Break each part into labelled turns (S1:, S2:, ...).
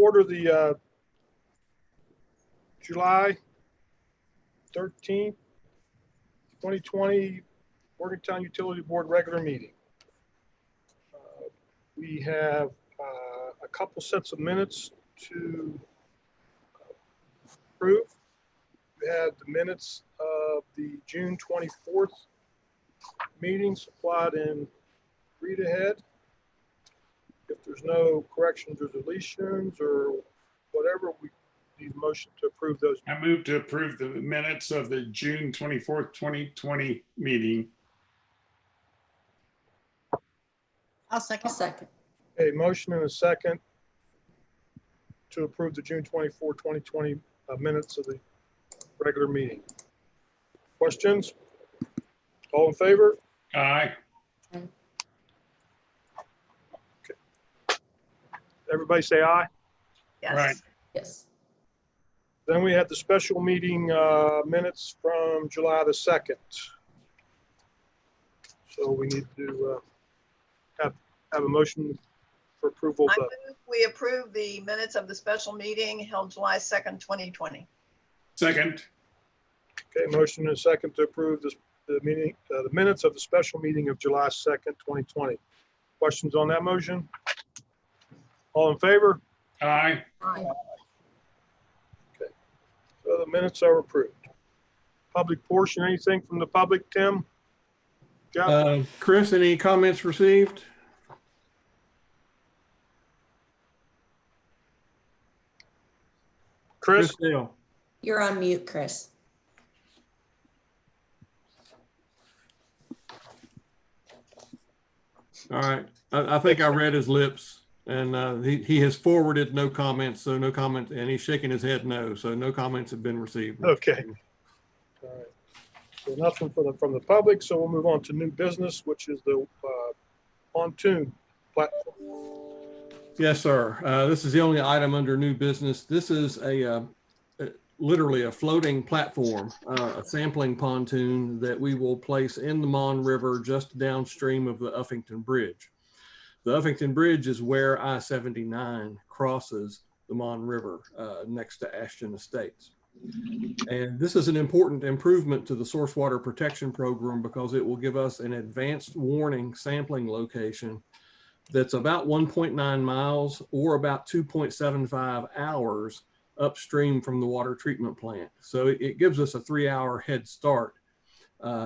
S1: Order the July 13th, 2020 Morgantown Utility Board regular meeting. We have a couple sets of minutes to approve. We had the minutes of the June 24th meeting supplied in read ahead. If there's no corrections or deletions or whatever, we need a motion to approve those.
S2: I move to approve the minutes of the June 24th, 2020 meeting.
S3: I'll second.
S1: A motion and a second to approve the June 24, 2020 minutes of the regular meeting. Questions? All in favor?
S2: Aye.
S1: Everybody say aye.
S3: Yes.
S2: Right.
S3: Yes.
S1: Then we had the special meeting minutes from July the 2nd. So we need to have a motion for approval of
S4: I
S1: the.
S4: move we approve the minutes of the special meeting held July 2nd, 2020.
S2: Second.
S1: Okay, motion and a second to approve the minutes of the special meeting of July 2nd, 2020. Questions on that motion? All in favor?
S2: Aye.
S4: Aye.
S1: So the minutes are approved. Public portion, anything from the public, Tim? Jeff?
S5: Chris, any comments received?
S1: Chris?
S5: Dale.
S3: You're on mute, Chris.
S5: All right. I think I read his lips, and he has forwarded no comments, so no comment, and he's shaking his head no, so no comments have been received.
S1: Okay. All right. So nothing from the public, so we'll move on to new business, which is the Pontoon Platform.
S5: Yes, sir. This is the only item under new business. This is literally a floating platform, a sampling pontoon that we will place in the Mon River just downstream of the Uffington Bridge. The Uffington Bridge is where I-79 crosses the Mon River next to Ashton Estates. And this is an important improvement to the source water protection program because it will give us an advanced warning sampling location that's about 1.9 miles or about 2.75 hours upstream from the water treatment plant. So it gives us a 3-hour head start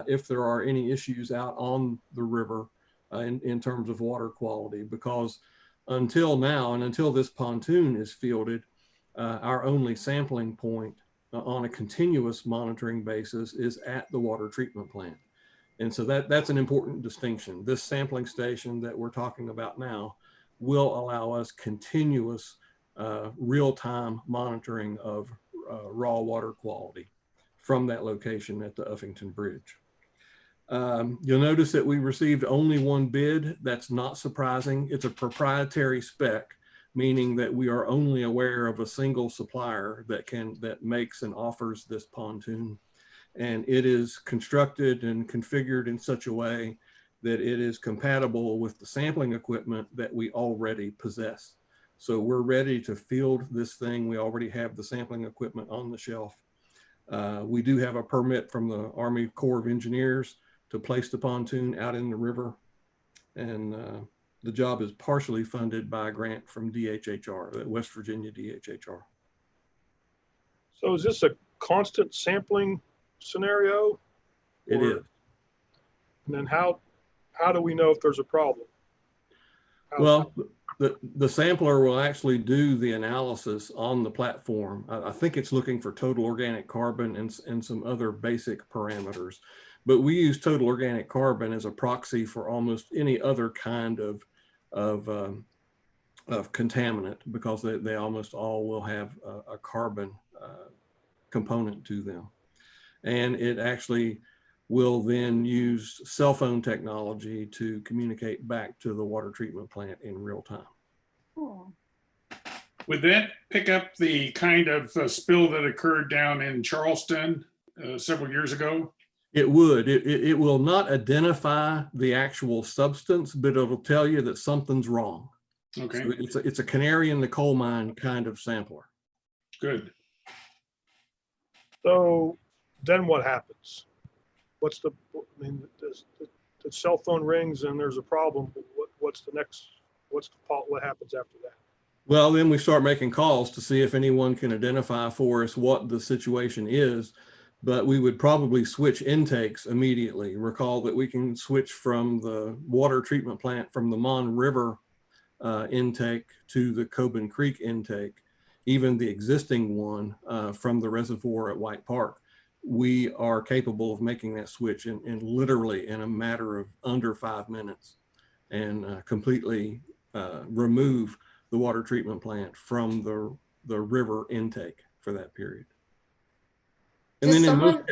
S5: if there are any issues out on the river in terms of water quality, because until now and until this pontoon is fielded, our only sampling point on a continuous monitoring basis is at the water treatment plant. And so that's an important distinction. This sampling station that we're talking about now will allow us continuous real-time monitoring of raw water quality from that location at the Uffington Bridge. You'll notice that we received only one bid. That's not surprising. It's a proprietary spec, meaning that we are only aware of a single supplier that makes and offers this pontoon. And it is constructed and configured in such a way that it is compatible with the sampling equipment that we already possess. So we're ready to field this thing. We already have the sampling equipment on the shelf. We do have a permit from the Army Corps of Engineers to place the pontoon out in the river. And the job is partially funded by a grant from DHHR, West Virginia DHHR.
S1: So is this a constant sampling scenario?
S5: It is.
S1: And then how do we know if there's a problem?
S5: Well, the sampler will actually do the analysis on the platform. I think it's looking for total organic carbon and some other basic parameters. But we use total organic carbon as a proxy for almost any other kind of contaminant, because they almost all will have a carbon component to them. And it actually will then use cell phone technology to communicate back to the water treatment plant in real time.
S2: Would that pick up the kind of spill that occurred down in Charleston several years ago?
S5: It would. It will not identify the actual substance, but it'll tell you that something's wrong.
S2: Okay,
S5: So it's a canary in the coal mine kind of sampler.
S2: good.
S1: So then what happens? What's the, I mean, the cell phone rings and there's a problem. What's the next, what happens after that?
S5: Well, then we start making calls to see if anyone can identify for us what the situation is, but we would probably switch intakes immediately. Recall that we can switch from the water treatment plant from the Mon River intake to the Coben Creek intake, even the existing one from the reservoir at White Park. We are capable of making that switch in literally in a matter of under 5 minutes and completely remove the water treatment plant from the river intake for that period. And
S3: Does
S5: then
S3: someone,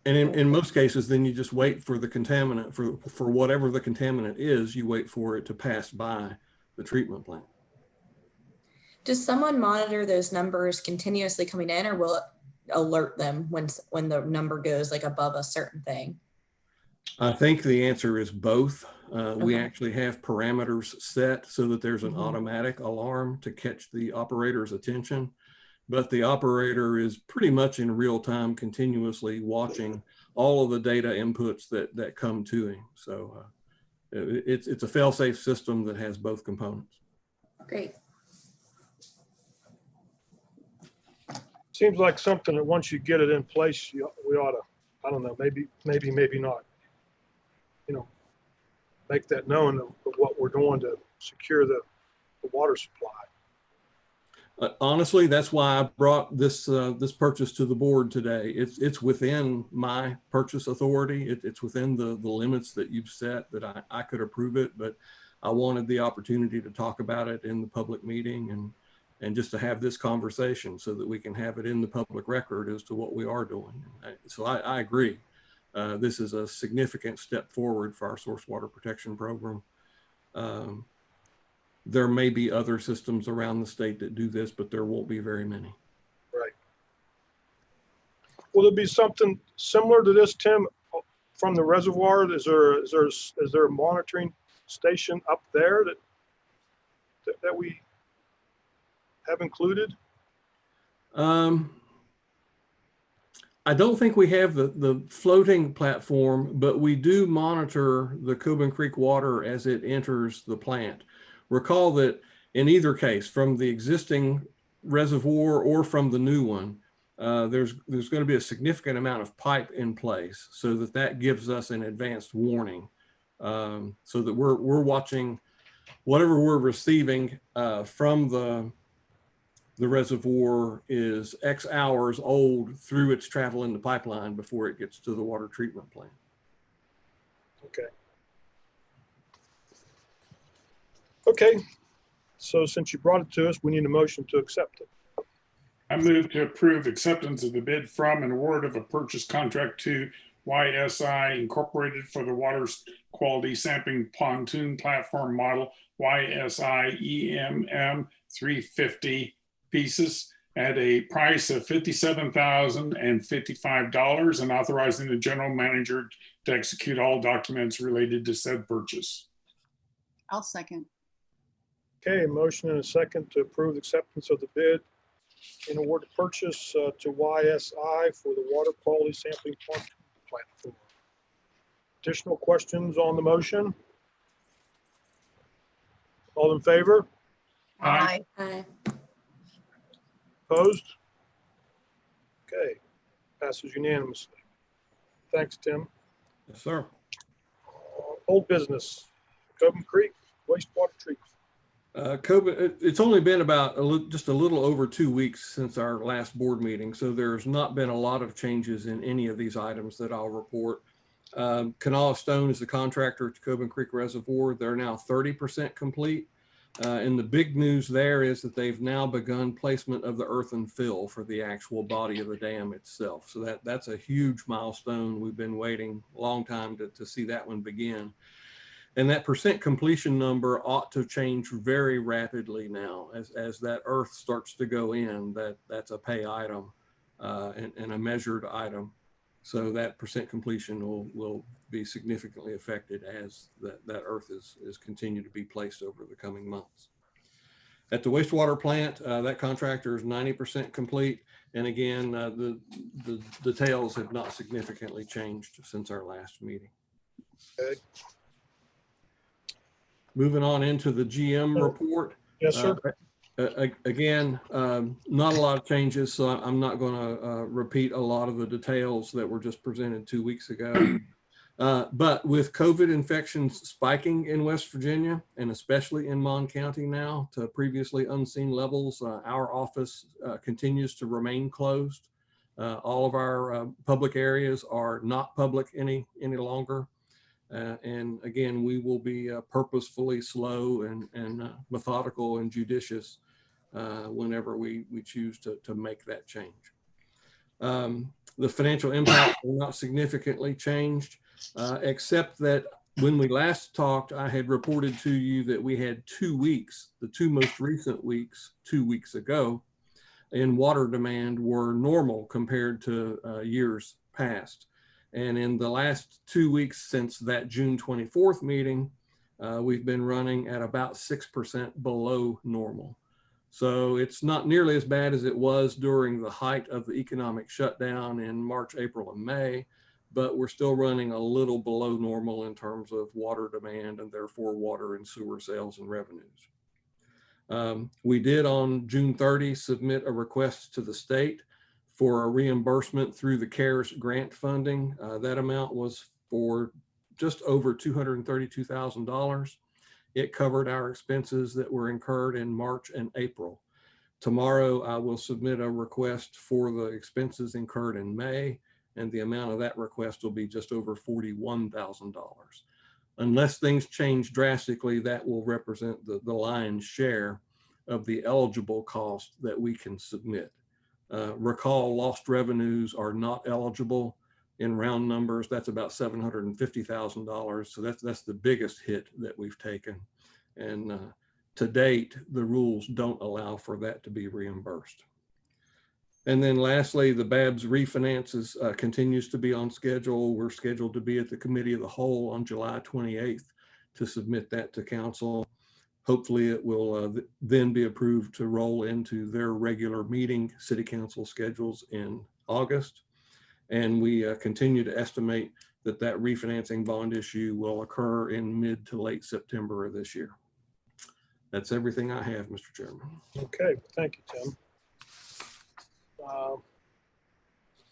S5: in most cases, then you just wait for the contaminant, for whatever the contaminant is, you wait for it to pass by the treatment plant.
S3: does someone monitor those numbers continuously coming in, or will it alert them when the number goes like above a certain thing?
S5: I think the answer is both. We
S3: Okay.
S5: actually have parameters set so that there's an
S3: Mhm.
S5: automatic alarm to catch the operator's attention, but the operator is pretty much in real time, continuously watching all of the data inputs that come to him. So it's a fail-safe system that has both components.
S3: Great.
S1: Seems like something that once you get it in place, we ought to, I don't know, maybe not, make that known of what we're doing to secure the water supply.
S5: Honestly, that's why I brought this purchase to the board today. It's within my purchase authority. It's within the limits that you've set that I could approve it, but I wanted the opportunity to talk about it in the public meeting and just to have this conversation so that we can have it in the public record as to what we are doing. So I agree. This is a significant step forward for our source water protection program. There may be other systems around the state that do this, but there won't be very many.
S1: Right. Will there be something similar to this, Tim, from the reservoir? Is there a monitoring station up there that we have included?
S5: I don't think we have the floating platform, but we do monitor the Coben Creek water as it enters the plant. Recall that in either case, from the existing reservoir or from the new one, there's going to be a significant amount of pipe in place so that gives us an advanced warning, so that we're watching whatever we're receiving from the reservoir is X hours old through its travel in the pipeline before it gets to the water treatment plant.
S1: Okay. Okay. So since you brought it to us, we need a motion to accept it.
S2: I move to approve acceptance of the bid from and award of a purchase contract to YSI Incorporated for the water quality sampling pontoon platform model YSI EMM 350 pieces at a price of $57,055 and authorizing the general manager to execute all documents related to said purchase.
S6: I'll second.
S1: Okay, motion and a second to approve acceptance of the bid and award the purchase to YSI for the water quality sampling platform. Additional questions on the motion? All in favor?
S2: Aye.
S3: Hi.
S1: Opposed? Okay, passes unanimously. Thanks, Tim.
S5: Yes, sir.
S1: Old business, Coben Creek wastewater treatment.
S5: Coben, it's only been about just a little over 2 weeks since our last board meeting, so there's not been a lot of changes in any of these items that I'll report. Kanawha Stone is the contractor to Coben Creek Reservoir. They're now 30% complete. And the big news there is that they've now begun placement of the earthen fill for the actual body of the dam itself. So that's a huge milestone. We've been waiting a long time to see that one begin. And that percent completion number ought to change very rapidly now as that earth starts to go in. That's a pay item and a measured item. So that percent completion will be significantly affected as that earth is continued to be placed over the coming months. At the wastewater plant, that contractor is 90% complete. And again, the details have not significantly changed since our last meeting.
S1: Okay.
S5: Moving on into the GM report.
S1: Yes, sir.
S5: Again, not a lot of changes, so I'm not going to repeat a lot of the details that were just presented 2 weeks ago. But with COVID infections spiking in West Virginia, and especially in Mon County now to previously unseen levels, our office continues to remain closed. All of our public areas are not public any longer. And again, we will be purposefully slow and methodical and judicious whenever we choose to make that change. The financial impact will not significantly changed, except that when we last talked, I had reported to you that we had 2 weeks, the two most recent weeks, 2 weeks ago, in water demand were normal compared to years past. And in the last 2 weeks since that June 24th meeting, we've been running at about 6% below normal. So it's not nearly as bad as it was during the height of the economic shutdown in March, April, and May, but we're still running a little below normal in terms of water demand and therefore water and sewer sales and revenues. We did on June 30 submit a request to the state for a reimbursement through the CARES grant funding. That amount was for just over $232,000. It covered our expenses that were incurred in March and April. Tomorrow, I will submit a request for the expenses incurred in May, and the amount of that request will be just over $41,000. Unless things change drastically, that will represent the lion's share of the eligible cost that we can submit. Recall, lost revenues are not eligible. In round numbers, that's about $750,000. So that's the biggest hit that we've taken. And to date, the rules don't allow for that to be reimbursed. And then lastly, the BABS refinances continues to be on schedule. We're scheduled to be at the Committee of the Whole on July 28th to submit that to council. Hopefully it will then be approved to roll into their regular meeting city council schedules in August. And we continue to estimate that that refinancing bond issue will occur in mid to late September of this year. That's everything I have, Mr. Chairman.
S1: Okay, thank you, Tim.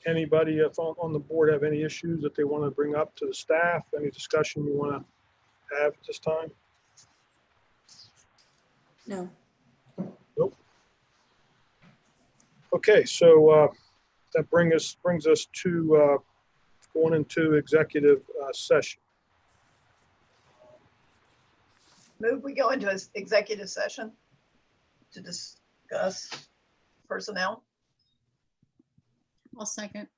S1: Anybody on the board have any issues that they want to bring up to the staff? Any discussion you want to have at this time?
S3: No.
S1: Nope. Okay, so that brings us to going into executive session.
S4: Move we go into an executive session to discuss personnel.
S6: I'll second.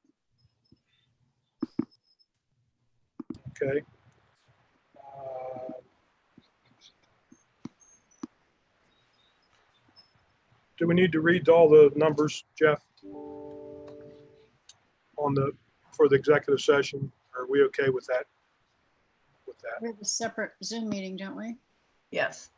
S1: Okay. Do we need to read all the numbers, Jeff, for the executive session? Are we okay with that?
S6: We have a separate Zoom meeting, don't we?
S4: Yes.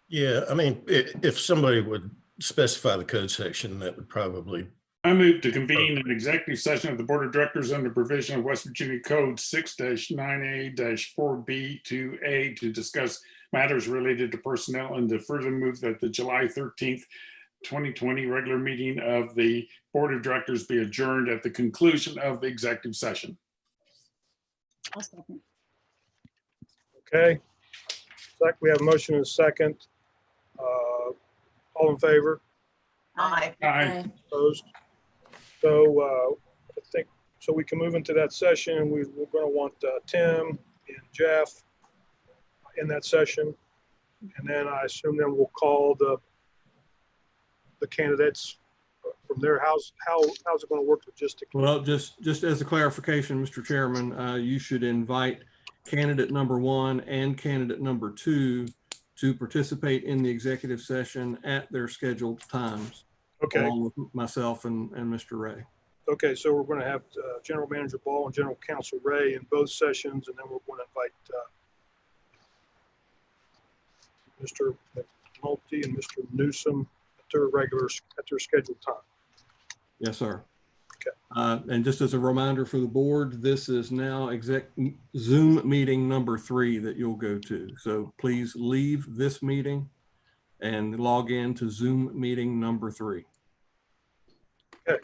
S7: Yeah, I mean, if somebody would specify the code section, that would probably.
S2: I move to convene an executive session of the Board of Directors under provision of West Virginia Code 6-9A-4B2A to discuss matters related to personnel, and to further move that the July 13th, 2020 regular meeting of the Board of Directors be adjourned at the conclusion of the executive session.
S6: I'll second.
S1: Okay. We have a motion and a second. All in favor?
S4: Aye.
S2: Aye.
S1: Opposed? So I think, so we can move into that session. We're going to want Tim and Jeff in that session. And then I assume then we'll call the candidates from their house. How's it going to work logistically?
S5: Well, just as a clarification, Mr. Chairman, you should invite candidate number 1 and candidate number 2 to participate in the executive session at their scheduled times.
S1: Okay.
S5: Along with myself and Mr. Ray.
S1: Okay, so we're going to have General Manager Ball and General Counsel Ray in both sessions, and then we're going to invite Mr. Nolte and Mr. Newsom at their scheduled time.
S5: Yes, sir.
S1: Okay.
S5: And just as a reminder for the board, this is now Zoom meeting number 3 that you'll go to. So please leave this meeting and log in to Zoom meeting number 3.
S1: Okay.